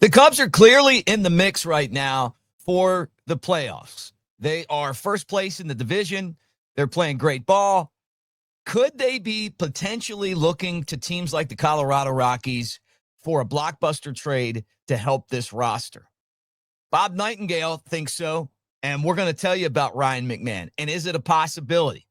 The Cubs are clearly in the mix right now for the playoffs. They are first place in the division. They're playing great ball. Could they be potentially looking to teams like the Colorado Rockies for a blockbuster trade to help this roster? Bob Nightingale thinks so, and we're going to tell you about Ryan McMahon. And is it a possibility?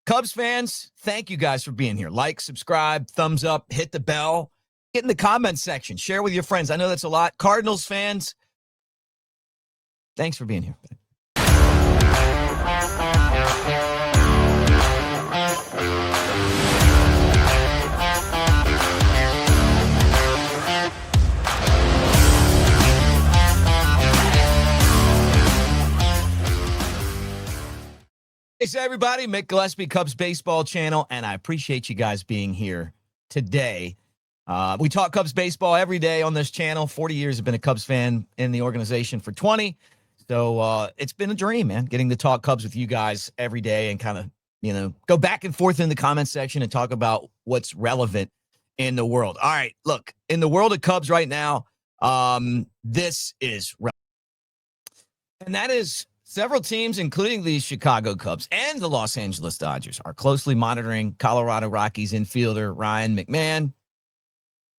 Cubs fans, thank you guys for being here. Like, subscribe, thumbs up, hit the bell. Get in the comments section. Share with your friends. I know that's a lot. Cardinals fans, thanks for being here. Hey, so everybody, Mick Gillespie, Cubs Baseball Channel, and I appreciate you guys being here today. We talk Cubs baseball every day on this channel. 40 years, I've been a Cubs fan in the organization for 20. So it's been a dream, man, getting to talk Cubs with you guys every day and kind of, go back and forth in the comment section and talk about what's relevant in the world. All right, look, in the world of Cubs right now, this is relevant. And that is several teams, including the Chicago Cubs and the Los Angeles Dodgers, are closely monitoring Colorado Rockies infielder Ryan McMahon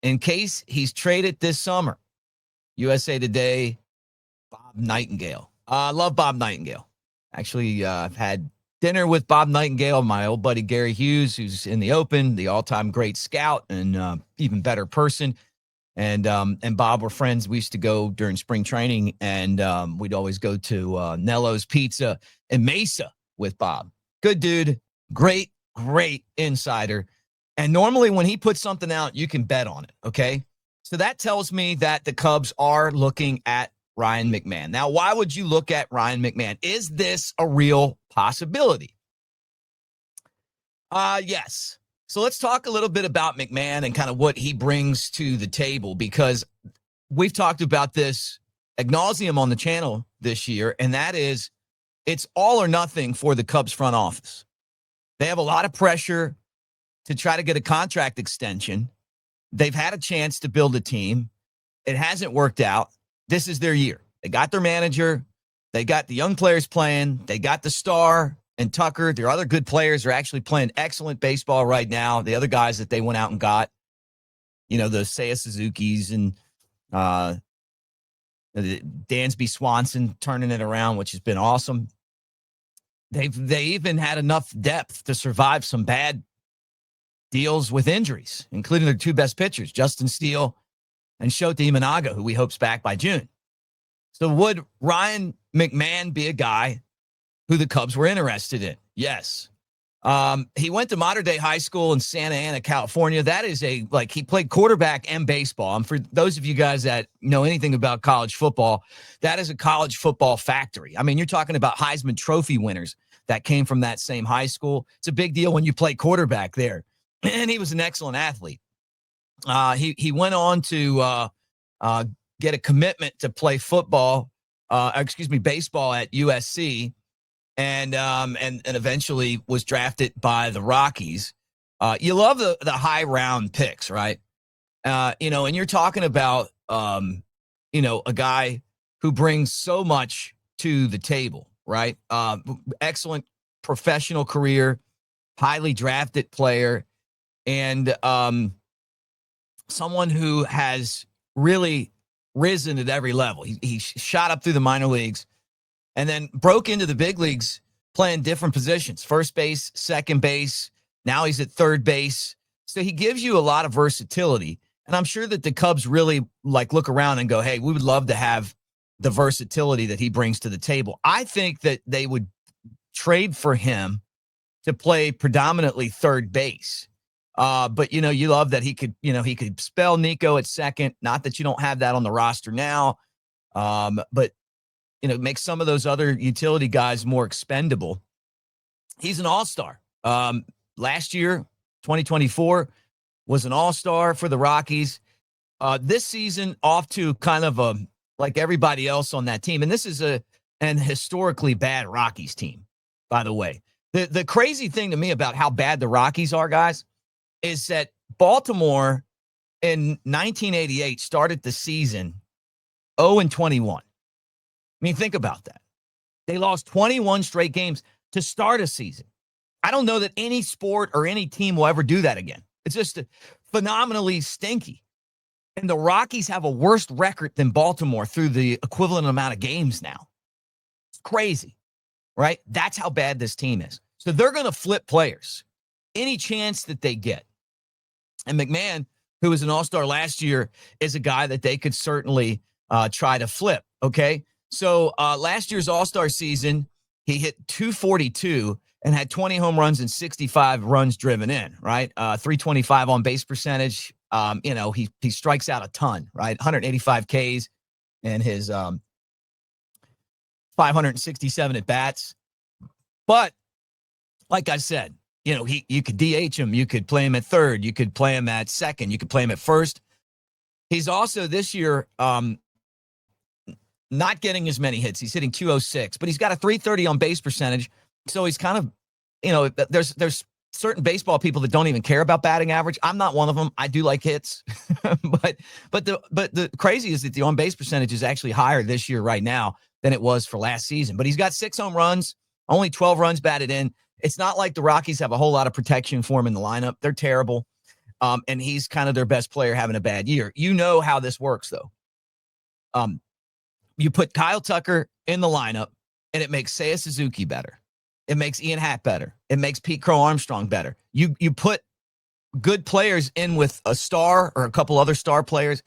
in case he's traded this summer. USA Today, Bob Nightingale. I love Bob Nightingale. Actually, I've had dinner with Bob Nightingale, my old buddy Gary Hughes, who's in the Open, the all-time great scout and even better person. And Bob were friends. We used to go during spring training, and we'd always go to Nello's Pizza in Mesa with Bob. Good dude, great insider. And normally when he puts something out, you can bet on it, okay? So that tells me that the Cubs are looking at Ryan McMahon. Now, why would you look at Ryan McMahon? Is this a real possibility? Yes. So let's talk a little bit about McMahon and kind of what he brings to the table, because we've talked about this ad nauseum on the channel this year, and that is it's all or nothing for the Cubs front office. They have a lot of pressure to try to get a contract extension. They've had a chance to build a team. It hasn't worked out. This is their year. They got their manager. They got the young players playing. They got the star and Tucker. Their other good players are actually playing excellent baseball right now. The other guys that they went out and got, the Seiya Suzuki's and Dansby Swanson turning it around, which has been awesome. They even had enough depth to survive some bad deals with injuries, including their two best pitchers, Justin Steele and Shota Imanaga, who we hope's back by June. So would Ryan McMahon be a guy who the Cubs were interested in? Yes. He went to Modern Day High School in Santa Ana, California. That is he played quarterback and baseball. And for those of you guys that know anything about college football, that is a college football factory. I mean, you're talking about Heisman Trophy winners that came from that same high school. It's a big deal when you play quarterback there. And he was an excellent athlete. He went on to get a commitment to play baseball at USC, and eventually was drafted by the Rockies. You love the high round picks, right? And you're talking about a guy who brings so much to the table, right? Excellent professional career, highly drafted player, and someone who has really risen at every level. He shot up through the minor leagues and then broke into the big leagues playing different positions, first base, second base. Now he's at third base. So he gives you a lot of versatility. And I'm sure that the Cubs really look around and go, hey, we would love to have the versatility that he brings to the table. I think that they would trade for him to play predominantly third base. But you love that he could spell Nico at second. Not that you don't have that on the roster now, but make some of those other utility guys more expendable. He's an all-star. Last year, 2024, was an all-star for the Rockies. This season, off to kind of like everybody else on that team, and this is an historically bad Rockies team, by the way. The crazy thing to me about how bad the Rockies are, guys, is that Baltimore in 1988 started the season 0-21. I mean, think about that. They lost 21 straight games to start a season. I don't know that any sport or any team will ever do that again. It's just phenomenally stinky. And the Rockies have a worse record than Baltimore through the equivalent amount of games now. It's crazy, right? That's how bad this team is. So they're going to flip players any chance that they get. And McMahon, who was an all-star last year, is a guy that they could certainly try to flip, okay? So last year's all-star season, he hit 242 and had 20 home runs and 65 runs driven in, right? 325 on base percentage. He strikes out a ton, right? 185 Ks and his 567 at bats. But like I said, you could DH him, you could play him at third, you could play him at second, you could play him at first. He's also this year not getting as many hits. He's hitting 206, but he's got a 330 on base percentage. So he's kind of, there's certain baseball people that don't even care about batting average. I'm not one of them. I do like hits, but the crazy is that the on base percentage is actually higher this year right now than it was for last season. But he's got 6 home runs, only 12 runs batted in. It's not like the Rockies have a whole lot of protection for him in the lineup. They're terrible. And he's kind of their best player having a bad year. You know how this works, though. You put Kyle Tucker in the lineup, and it makes Seiya Suzuki better. It makes Ian Happ better. It makes Pete Crow Armstrong better. You put good players in with a star or a couple other star players,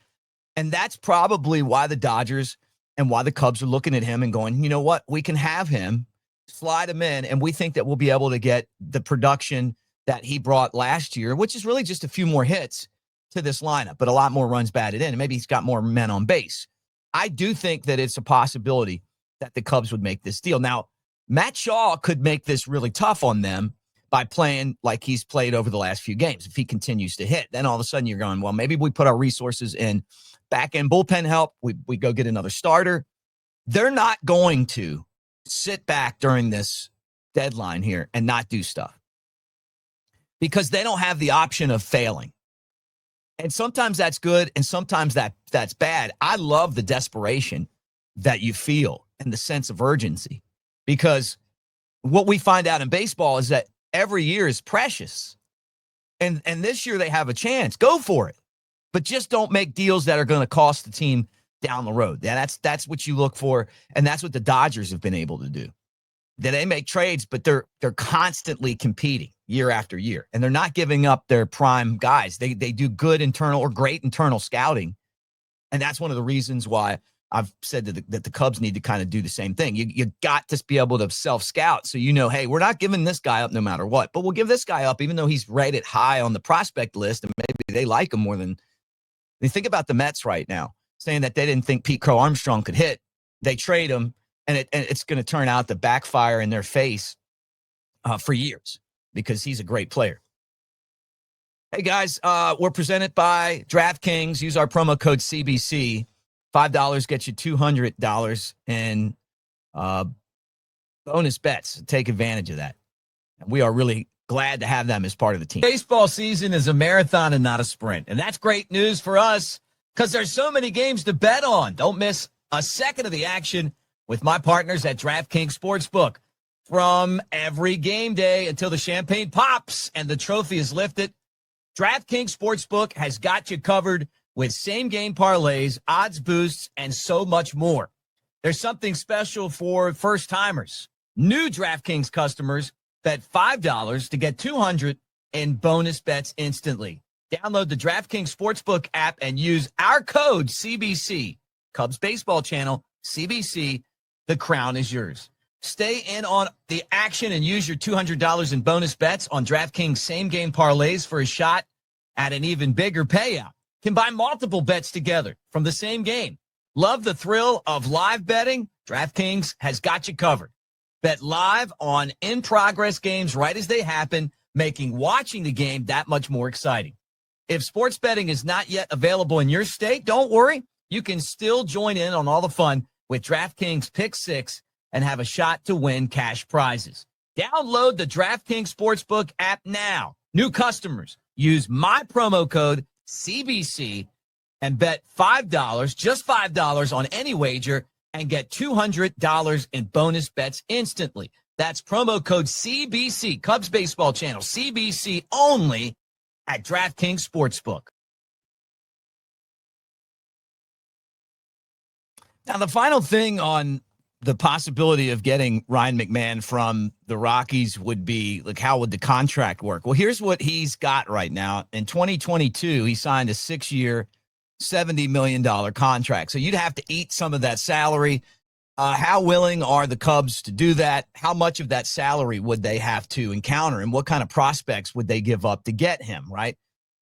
and that's probably why the Dodgers and why the Cubs are looking at him and going, you know what? We can have him, slide him in, and we think that we'll be able to get the production that he brought last year, which is really just a few more hits to this lineup, but a lot more runs batted in, and maybe he's got more men on base. I do think that it's a possibility that the Cubs would make this deal. Now, Matt Shaw could make this really tough on them by playing like he's played over the last few games. If he continues to hit, then all of a sudden you're going, well, maybe we put our resources in back-end bullpen help. We go get another starter. They're not going to sit back during this deadline here and not do stuff because they don't have the option of failing. And sometimes that's good, and sometimes that's bad. I love the desperation that you feel and the sense of urgency, because what we find out in baseball is that every year is precious. And this year they have a chance. Go for it. But just don't make deals that are going to cost the team down the road. Yeah, that's what you look for, and that's what the Dodgers have been able to do. That they make trades, but they're constantly competing year after year, and they're not giving up their prime guys. They do good internal or great internal scouting, and that's one of the reasons why I've said that the Cubs need to kind of do the same thing. You got to be able to self-scout, so hey, we're not giving this guy up no matter what, but we'll give this guy up even though he's rated high on the prospect list, and maybe they like him more than. They think about the Mets right now, saying that they didn't think Pete Crow Armstrong could hit. They trade him, and it's going to turn out to backfire in their face for years because he's a great player. Hey, guys, we're presented by DraftKings. Use our promo code CBC. $5 gets you $200 in bonus bets. Take advantage of that. And we are really glad to have them as part of the team. Baseball season is a marathon and not a sprint. And that's great news for us because there's so many games to bet on. Don't miss a second of the action with my partners at DraftKings Sportsbook. From every game day until the champagne pops and the trophy is lifted, DraftKings Sportsbook has got you covered with same-game parlays, odds boosts, and so much more. There's something special for first-timers. New DraftKings customers bet $5 to get $200 in bonus bets instantly. Download the DraftKings Sportsbook app and use our code CBC. Cubs Baseball Channel, CBC, the crown is yours. Stay in on the action and use your $200 in bonus bets on DraftKings same-game parlays for a shot at an even bigger payout. Combine multiple bets together from the same game. Love the thrill of live betting? DraftKings has got you covered. Bet live on in-progress games right as they happen, making watching the game that much more exciting. If sports betting is not yet available in your state, don't worry. You can still join in on all the fun with DraftKings Pick 6 and have a shot to win cash prizes. Download the DraftKings Sportsbook app now. New customers, use my promo code CBC, and bet $5, just $5 on any wager and get $200 in bonus bets instantly. That's promo code CBC, Cubs Baseball Channel, CBC only at DraftKings Sportsbook. Now, the final thing on the possibility of getting Ryan McMahon from the Rockies would be, like, how would the contract work? Well, here's what he's got right now. In 2022, he signed a 6-year, $70 million contract. So you'd have to eat some of that salary. How willing are the Cubs to do that? How much of that salary would they have to encounter? And what kind of prospects would they give up to get him, right?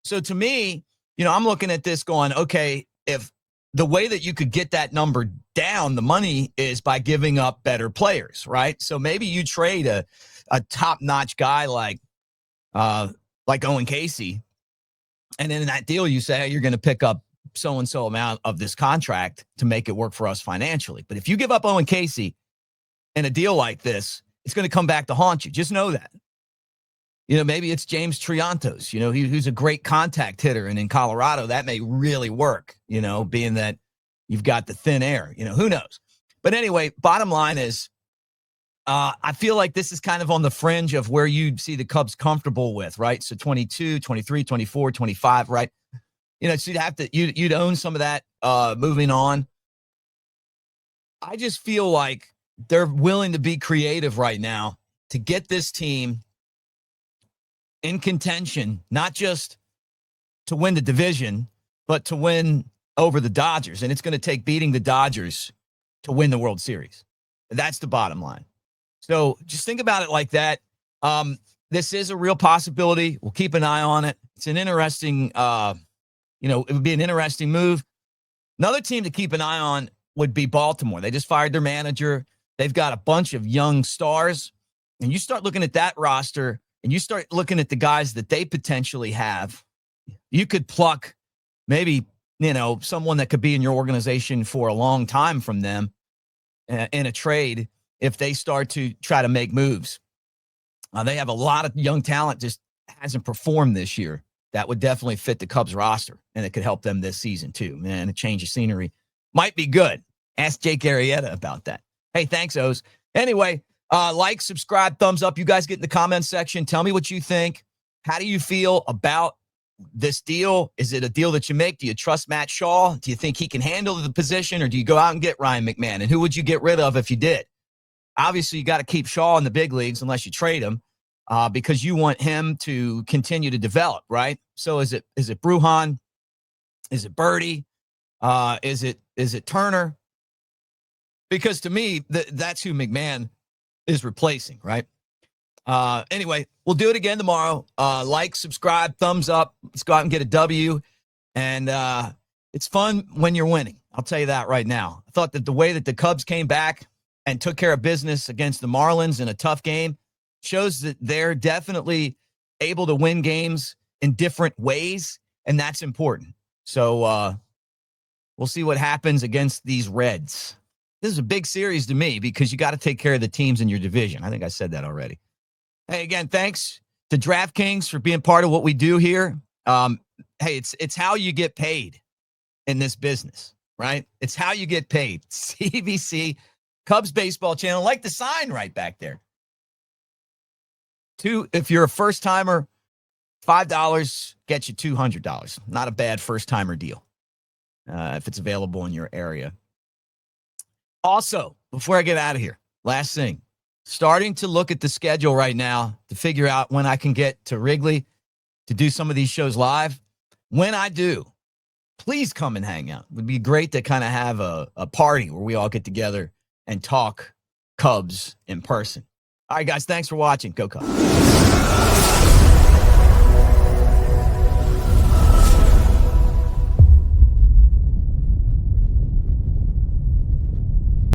So to me, I'm looking at this going, okay, if the way that you could get that number down, the money, is by giving up better players, right? So maybe you trade a top-notch guy like Owen Casey, and then in that deal you say, hey, you're going to pick up so-and-so amount of this contract to make it work for us financially. But if you give up Owen Casey in a deal like this, it's going to come back to haunt you. Just know that. Maybe it's James Triantos, who's a great contact hitter. And in Colorado, that may really work, being that you've got the thin air, who knows? But anyway, bottom line is, I feel like this is kind of on the fringe of where you'd see the Cubs comfortable with, right? So 22, 23, 24, 25, right? So you'd own some of that moving on. I just feel like they're willing to be creative right now to get this team in contention, not just to win the division, but to win over the Dodgers. And it's going to take beating the Dodgers to win the World Series. That's the bottom line. So just think about it like that. This is a real possibility. We'll keep an eye on it. It's an interesting, it would be an interesting move. Another team to keep an eye on would be Baltimore. They just fired their manager. They've got a bunch of young stars. And you start looking at that roster, and you start looking at the guys that they potentially have, you could pluck maybe, someone that could be in your organization for a long time from them in a trade if they start to try to make moves. They have a lot of young talent, just hasn't performed this year. That would definitely fit the Cubs roster, and it could help them this season too. Man, a change of scenery might be good. Ask Jake Arrieta about that. Hey, thanks, Oz. Anyway, like, subscribe, thumbs up. You guys get in the comments section. Tell me what you think. How do you feel about this deal? Is it a deal that you make? Do you trust Matt Shaw? Do you think he can handle the position, or do you go out and get Ryan McMahon? And who would you get rid of if you did? Obviously, you got to keep Shaw in the big leagues unless you trade him, because you want him to continue to develop, right? So is it Brujan? Is it Birdie? Is it Turner? Because to me, that's who McMahon is replacing, right? Anyway, we'll do it again tomorrow. Like, subscribe, thumbs up. Let's go out and get a W. And it's fun when you're winning. I'll tell you that right now. I thought that the way that the Cubs came back and took care of business against the Marlins in a tough game shows that they're definitely able to win games in different ways, and that's important. So we'll see what happens against these Reds. This is a big series to me because you got to take care of the teams in your division. I think I said that already. Hey, again, thanks to DraftKings for being part of what we do here. Hey, it's how you get paid in this business, right? It's how you get paid. CBC, Cubs Baseball Channel, like the sign right back there. If you're a first-timer, $5 gets you $200. Not a bad first-timer deal if it's available in your area. Also, before I get out of here, last thing, starting to look at the schedule right now to figure out when I can get to Wrigley to do some of these shows live. When I do, please come and hang out. It would be great to kind of have a party where we all get together and talk Cubs in person. All right, guys, thanks for watching. Go Cubs.